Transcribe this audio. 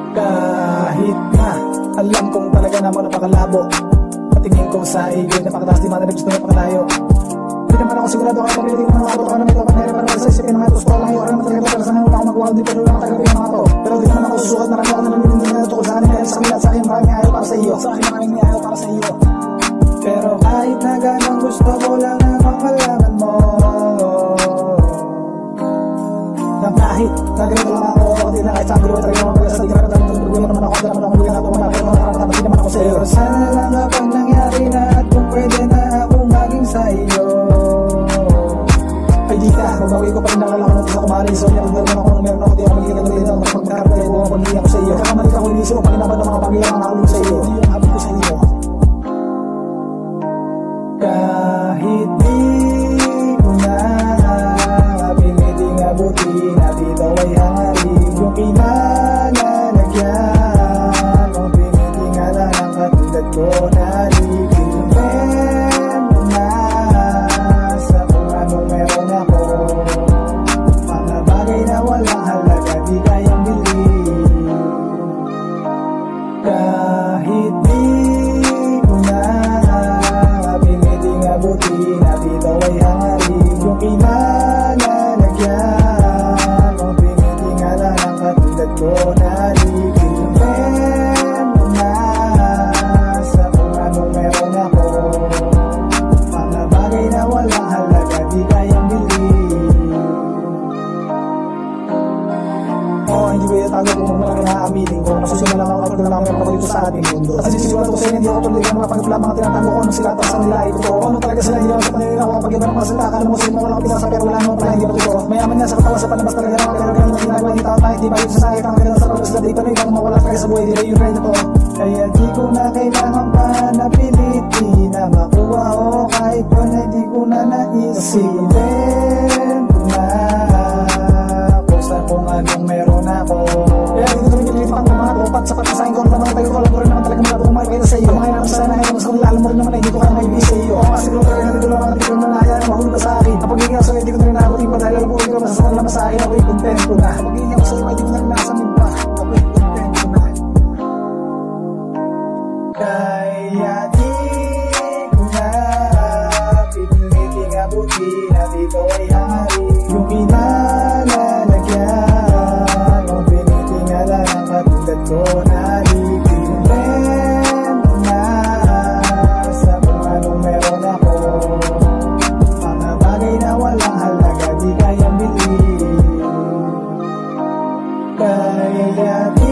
Kahit na alam kong talaga naman napakalabo, patingin ko sa igil, napakataas, di matalag, gusto napakalayo. Hindi naman ako sigurado ka pag-ibig mo ng abot ako na may kapangyari para sa isipin ng atos ko lang yung oras na talaga para sa nang ako magawa, di pero lang matagal yung mga to. Pero di naman ako susukat, marami ako na nalilindi na natukol sa kanil, kahit sa kanila, sa akin maraming ayaw para sa iyo, sa akin maraming ayaw para sa iyo. Pero kahit na ganang gusto ko lang naman kailangan mo, na kahit na ganito lang ako, di na kahit sa akin talaga naman pala sa di ka naman problema naman ako, di naman ako lugan ako, pero nakakatapat di naman ako sa iyo. Pero sana lang kapag nangyari na at kung pwede na ako maging sa iyo, ay di ka, magbawi ko pa rin nakalaman natin sa kumari. So niya kung gano'n ako nung meron ako, di ako magiging katulad na magpagkarapay ko kung hindi ako sa iyo. Kaya malik ako inisip mo, panginaban ng mga pag-ilang ang hawin sa iyo, hindi yung habit ko sa iyo. Kahit di ko na piniting abutin at ito ay hangarin yung kinalalagyan kung piniting alam ang katulad ko na lipilin mo na sa kung anong meron ako, mga bagay na walang halaga di kayang bilhin. Kahit di ko na piniting abutin at ito ay hangarin yung kinalalagyan kung piniting alam ang katulad ko na lipilin mo na sa kung anong meron ako, mga bagay na walang halaga di kayang bilhin. Hindi ko itatago kung marami naaaminin ko, nasusunod lang ako katulad lang meron ako dito sa ating mundo. Kasi sigurado ko sa inyo, hindi ako tuloy ng mga pagkapla, mga tinatago ko nung sila at sa nila ay totoo. Ano talaga sila, hindi ako sa panilin ako kapag iba ng mga salita, akala mo sa'yo mo walang pinasa pero wala naman pala, hindi ako totoo. Mayaman niya sa katawa sa panabas talaga naman, pero ganyan na ginagawa hindi tao tayo, di ba yun sa sakit ang kailan sa pagkas na dito, ibang mawala talaga sa buhay, di ba yun rin ito. Kaya di ko na kailangan pa na piliti na makuha o kahit yun ay di ko na naisipin ko na kung sa kung anong meron ako. Kaya dito kami pinilipang ng mga topat sa patasahin ko naman tayo ko alam ko rin naman talaga mga bumay kayo sa iyo. Mga inang sana ngayon mas kung alam mo rin naman ay di ko kaya may ibig sa iyo. O kasi kung talaga nandito lang natin kung nanayaan mahulog ka sa akin. Kapag hindi ako sa iyo di ko na rin nakabutin pa dahil alam ko rin ka masasakan naman sa akin, ako'y content ko na. Kapag hindi ako sa iyo ay di ko na rin nasamin pa, ako'y content ko na. Kaya di ko na piniting abutin at ito ay hangarin yung kinalalagyan kung piniting alam ang katulad ko na lipilin mo na sa kung anong meron ako, mga bagay na walang halaga di kayang bilhin. Kaya di